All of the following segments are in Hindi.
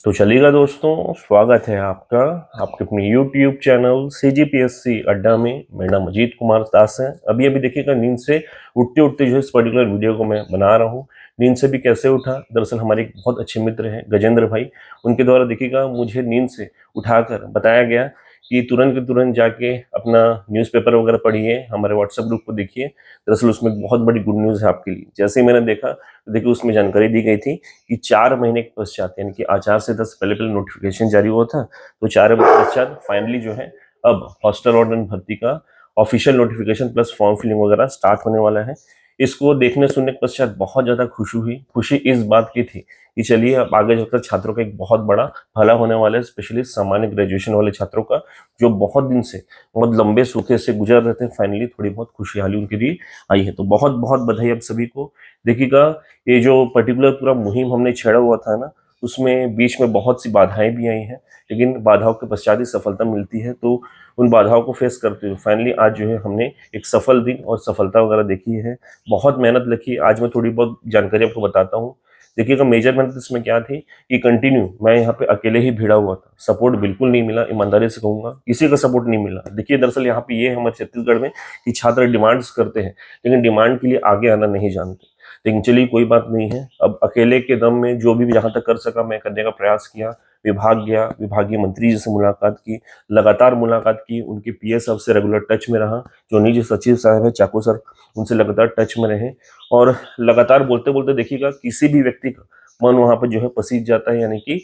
तो चलिएगा दोस्तों, स्वागत है आपका आपके अपने YouTube चैनल CGPSC अड्डा में। मेरा नाम अजीत कुमार दास है। अभी अभी देखिएगा, नींद से उठते उठते जो इस पर्टिकुलर वीडियो को मैं बना रहा हूँ। नींद से भी कैसे उठा, दरअसल हमारे एक बहुत अच्छे मित्र हैं गजेंद्र भाई, उनके द्वारा देखिएगा मुझे नींद से उठाकर बताया गया कि तुरंत के तुरंत जाके अपना न्यूज़पेपर वगैरह पढ़िए, हमारे व्हाट्सएप ग्रुप को देखिए। दरअसल उसमें एक बहुत बड़ी गुड न्यूज़ है आपके लिए। जैसे ही मैंने देखा तो देखिए उसमें जानकारी दी गई थी कि 4 महीने के पश्चात, यानी कि आचार संहिता से पहले पहले नोटिफिकेशन जारी हुआ था, तो 4 महीने के पश्चात फाइनली जो है अब हॉस्टल वार्डन भर्ती का official notification plus form filling वगैरह स्टार्ट होने वाला है। इसको देखने सुनने के पश्चात बहुत ज़्यादा खुशी हुई। खुशी इस बात की थी कि चलिए अब आगे चलकर छात्रों का एक बहुत बड़ा भला होने वाला है, स्पेशली सामान्य ग्रेजुएशन वाले छात्रों का, जो बहुत दिन से बहुत लंबे सूखे से गुजर रहे थे। फाइनली थोड़ी बहुत खुशहाली उनके लिए आई है, तो बहुत बहुत बधाई आप सभी को। देखिएगा, ये जो पर्टिकुलर पूरा मुहिम हमने छेड़ा हुआ था ना, उसमें बीच में बहुत सी बाधाएं भी आई हैं, लेकिन बाधाओं के पश्चात ही सफलता मिलती है। तो उन बाधाओं को फेस करते हुए फाइनली आज जो है हमने एक सफल दिन और सफलता वगैरह देखी है। बहुत मेहनत लगी। आज मैं थोड़ी बहुत जानकारी आपको बताता हूँ। देखिएगा, मेजर मेहनत इसमें क्या थी कि कंटिन्यू मैं यहाँ पे अकेले ही भिड़ा हुआ था। सपोर्ट बिल्कुल नहीं मिला, ईमानदारी से कहूँगा किसी का सपोर्ट नहीं मिला। देखिए, दरअसल यहाँ पे ये हमारे छत्तीसगढ़ में कि छात्र डिमांड्स करते हैं, लेकिन डिमांड के लिए आगे आना नहीं जानते। लेकिन चलिए कोई बात नहीं है, अब अकेले के दम में जो भी जहाँ तक कर सका मैं करने का प्रयास किया। विभाग गया, विभागीय मंत्री जी से मुलाकात की, लगातार मुलाकात की, उनके पीए साहब से रेगुलर टच में रहा। जो निजी सचिव साहब है चाकू सर, उनसे लगातार टच में रहे। और लगातार बोलते बोलते देखिएगा किसी भी व्यक्ति का मन वहाँ पर जो है पसीज जाता है, यानी कि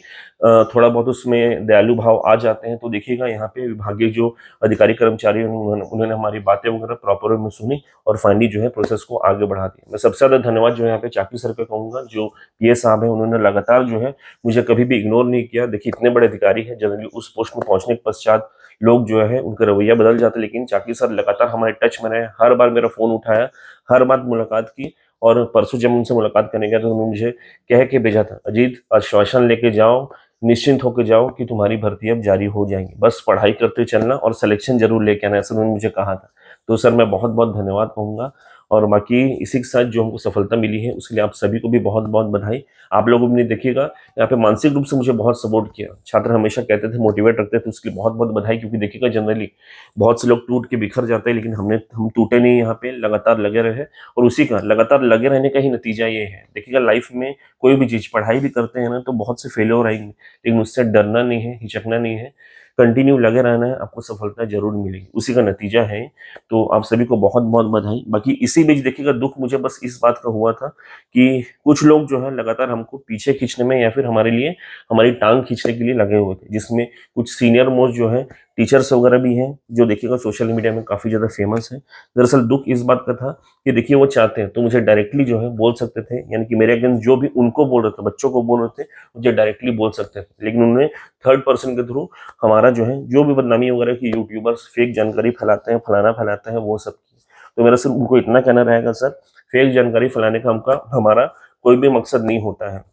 थोड़ा बहुत उसमें दयालु भाव आ जाते हैं। तो देखिएगा यहाँ पे विभागीय जो अधिकारी कर्मचारी हैं, उन्होंने हमारी बातें वगैरह प्रॉपर वे में सुनी और फाइनली जो है प्रोसेस को आगे बढ़ा दिया। मैं सबसे ज़्यादा धन्यवाद जो है यहाँ पे चाकी सर पे कहूँगा, जो पीए साहब हैं। उन्होंने लगातार जो है मुझे कभी भी इग्नोर नहीं किया। देखिए, इतने बड़े अधिकारी हैं, जनरली उस पोस्ट में पहुंचने के पश्चात लोग जो है उनका रवैया बदल जाता है, लेकिन चाकी सर लगातार हमारे टच में रहे। हर बार मेरा फोन उठाया, हर बार मुलाकात की। और परसों जब उनसे मुलाकात करने गया तो उन्होंने मुझे कह के भेजा था, अजीत आश्वासन लेके जाओ, निश्चिंत होकर जाओ कि तुम्हारी भर्ती अब जारी हो जाएंगी, बस पढ़ाई करते चलना और सिलेक्शन जरूर लेके आना, ऐसा उन्होंने मुझे कहा था। तो सर मैं बहुत बहुत धन्यवाद कहूँगा। और बाकी इसी के साथ जो हमको सफलता मिली है उसके लिए आप सभी को भी बहुत बहुत बधाई। आप लोगों ने देखिएगा यहाँ पे मानसिक रूप से मुझे बहुत सपोर्ट किया। छात्र हमेशा कहते थे, मोटिवेट रखते थे, उसके लिए बहुत बहुत बधाई। क्योंकि देखिएगा जनरली बहुत से लोग टूट के बिखर जाते हैं, लेकिन हम टूटे नहीं, यहाँ पे लगातार लगे रहे। और उसी का लगातार लगे रहने का ही नतीजा ये है। देखिएगा, लाइफ में कोई भी चीज़ पढ़ाई भी करते हैं ना, तो बहुत से फेलियर आएंगे, लेकिन उससे डरना नहीं है, हिचकना नहीं है, कंटिन्यू लगे रहना है, आपको सफलता जरूर मिलेगी। उसी का नतीजा है। तो आप सभी को बहुत बहुत बधाई। बाकी इसी बीच देखिएगा, दुख मुझे बस इस बात का हुआ था कि कुछ लोग जो है लगातार हमको पीछे खींचने में या फिर हमारे लिए हमारी टांग खींचने के लिए लगे हुए थे, जिसमें कुछ सीनियर मोस्ट जो है टीचर्स वगैरह भी हैं, जो देखिएगा सोशल मीडिया में काफ़ी ज़्यादा फेमस है। दरअसल दुख इस बात का था कि देखिए वो चाहते हैं तो मुझे डायरेक्टली जो है बोल सकते थे, यानी कि मेरे अगेंस्ट जो भी उनको बोल रहे थे, बच्चों को बोल रहे थे, मुझे डायरेक्टली बोल सकते थे। लेकिन उन्होंने थर्ड पर्सन के थ्रू हमारा जो है जो भी बदनामी वगैरह की यूट्यूबर्स फेक जानकारी फैलाते हैं, फलाना फैलाते हैं, वो सब की। तो मेरा सिर्फ उनको इतना कहना रहेगा, सर फेक जानकारी फैलाने का हमारा कोई भी मकसद नहीं होता है।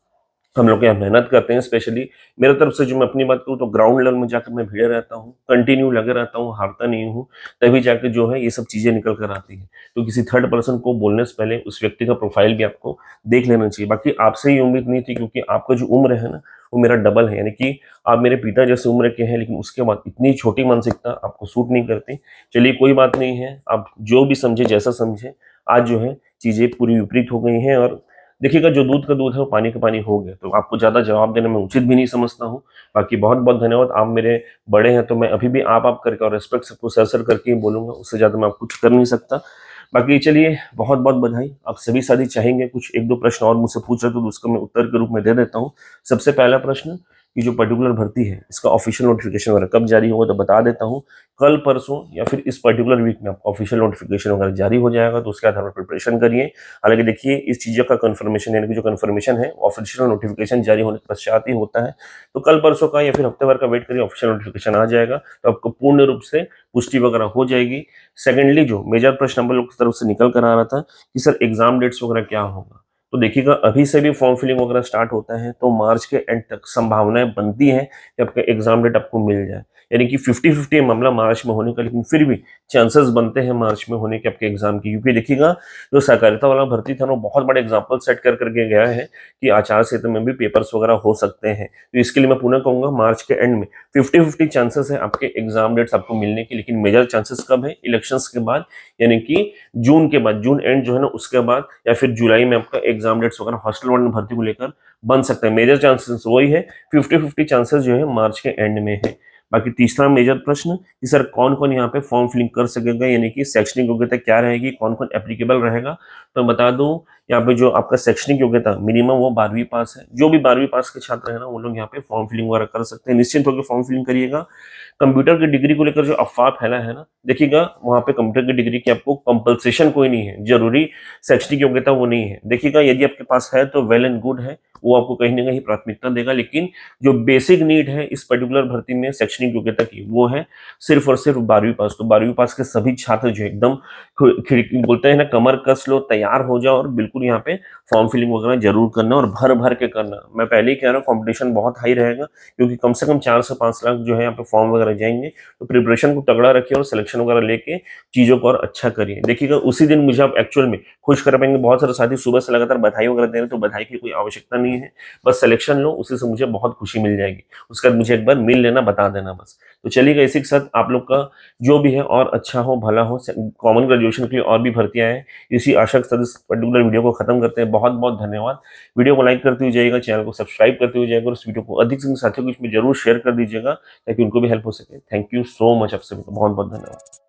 हम लोग यहाँ मेहनत करते हैं। स्पेशली मेरे तरफ से जो मैं अपनी बात करूँ तो ग्राउंड लेवल में जाकर मैं भिड़े रहता हूँ, कंटिन्यू लगे रहता हूँ, हारता नहीं हूँ। तभी जाकर जो है ये सब चीज़ें निकल कर आती हैं। तो किसी थर्ड पर्सन को बोलने से पहले उस व्यक्ति का प्रोफाइल भी आपको देख लेना चाहिए। बाकी आपसे ये उम्मीद नहीं थी, क्योंकि आपका जो उम्र है ना वो मेरा डबल है, यानी कि आप मेरे पिता जैसे उम्र के हैं, लेकिन उसके बाद इतनी छोटी मानसिकता आपको सूट नहीं करती। चलिए कोई बात नहीं है, आप जो भी समझे जैसा समझे। आज जो है चीज़ें पूरी विपरीत हो गई हैं। और देखिएगा, जो दूध का दूध है वो पानी का पानी हो गया, तो आपको ज़्यादा जवाब देना मैं उचित भी नहीं समझता हूँ। बाकी बहुत बहुत धन्यवाद। आप मेरे बड़े हैं तो मैं अभी भी आप करके और रिस्पेक्ट सबको सर करके ही बोलूँगा, उससे ज़्यादा मैं कुछ कर नहीं सकता। बाकी चलिए बहुत बहुत बधाई। आप सभी साथी चाहेंगे कुछ एक दो प्रश्न और मुझसे पूछ रहे, तो उसका मैं उत्तर के रूप में दे देता हूँ। सबसे पहला प्रश्न कि जो पर्टिकुलर भर्ती है इसका ऑफिशियल नोटिफिकेशन वगैरह कब जारी होगा, तो बता देता हूँ, कल परसों या फिर इस पर्टिकुलर वीक में आपको ऑफिशियल नोटिफिकेशन वगैरह जारी हो जाएगा। तो उसके आधार पर प्रिपरेशन करिए। हालांकि देखिए, इस चीज़ों का कंफर्मेशन, यानी कि जो कंफर्मेशन है ऑफिशियल नोटिफिकेशन जारी होने के पश्चात ही होता है। तो कल परसों का या फिर हफ्ते भर का वेट करिए, ऑफिशियल नोटिफिकेशन आ जाएगा तो आपको पूर्ण रूप से पुष्टि वगैरह हो जाएगी। सेकेंडली, जो मेजर प्रश्न हम लोग की तरफ से निकल कर आ रहा था कि सर एग्जाम डेट्स वगैरह क्या होगा, तो देखिएगा अभी से भी फॉर्म फिलिंग वगैरह स्टार्ट होता है, तो मार्च के एंड तक संभावनाएं बनती हैं कि आपका एग्जाम डेट आपको मिल जाए। यानी कि 50-50 मामला मार्च में होने का, लेकिन फिर भी चांसेस बनते हैं मार्च में होने के आपके एग्जाम की। क्योंकि देखिएगा जो सहकारिता वाला भर्ती था ना, बहुत बड़े एग्जाम्पल सेट कर करके गया है कि आचार संहिता में भी पेपर्स वगैरह हो सकते हैं। तो इसके लिए मैं पुनः कहूंगा मार्च के एंड में 50-50 चांसेस है आपके एग्जाम डेट्स आपको मिलने की, लेकिन मेजर चांसेस कब है? इलेक्शंस के बाद, यानी कि जून के बाद, जून एंड जो है ना उसके बाद, या फिर जुलाई में आपका एग्जाम डेट्स वगैरह हॉस्टल वार्डन भर्ती को लेकर बन सकते हैं। मेजर चांसेस वही है, 50-50 चांसेस जो है मार्च के एंड में है। बाकी तीसरा मेजर प्रश्न कि सर कौन कौन यहाँ पे फॉर्म फिलिंग कर सकेगा, यानी कि शैक्षणिक योग्यता क्या रहेगी, कौन कौन एप्लीकेबल रहेगा। तो बता दूं यहाँ पे जो आपका शैक्षणिक योग्यता मिनिमम वो 12वीं पास है। जो भी 12वीं पास के छात्र है ना वो लोग यहाँ पे फॉर्म फिलिंग वगैरह कर सकते हैं। निश्चिंत होकर फॉर्म फिलिंग करिएगा। कंप्यूटर की डिग्री को लेकर जो अफवाह फैला है ना, देखिएगा वहां पे कंप्यूटर की डिग्री की आपको कंपल्सेशन कोई नहीं है, जरूरी शैक्षणिक योग्यता वो नहीं है। देखिएगा यदि आपके पास है तो वेल एंड गुड है, वो आपको कहीं ना कहीं प्राथमिकता देगा, लेकिन जो बेसिक नीड है इस पर्टिकुलर भर्ती में शैक्षणिक योग्यता की, वो है सिर्फ और सिर्फ 12वीं पास। तो 12वीं पास के सभी छात्र जो एकदम खिड़की बोलते हैं ना, कमर कस लो, तैयार हो जाओ और बिल्कुल यहाँ पे फॉर्म फिलिंग वगैरह जरूर करना और भर भर के करना। मैं पहले ही कह रहा हूँ कंपटीशन बहुत हाई रहेगा, क्योंकि कम से कम 4 से 5 लाख जो है यहाँ पे फॉर्म वगैरह जाएंगे। तो प्रिपरेशन को तगड़ा रखिए और सिलेक्शन वगैरह लेके चीजों को और अच्छा करिए। देखिएगा उसी दिन मुझे आप एक्चुअल में खुश कर पाएंगे। बहुत सारे साथी सुबह से लगातार बधाई वगैरह दे रहे हैं, तो बधाई की कोई आवश्यकता नहीं है, बस सिलेक्शन लो, उसी से मुझे बहुत खुशी मिल जाएगी। उसके बाद मुझे एक बार मिल लेना, बता देना बस। तो चलिएगा, इसी के साथ आप लोग का जो भी है और अच्छा हो, भला हो। कॉमन ग्रेजुएशन के लिए और भी भर्तियां हैं, इसी आशा के साथ इस पर्टिकुलर वीडियो को खत्म करते हैं। बहुत बहुत धन्यवाद। वीडियो को लाइक करते हुए जाइएगा, चैनल को सब्सक्राइब करते हुए जाइएगा और इस वीडियो को अधिक से अधिक साथियों को इसमें जरूर शेयर कर दीजिएगा ताकि उनको भी हेल्प हो सके। थैंक यू सो मच, आप सभी को बहुत बहुत धन्यवाद।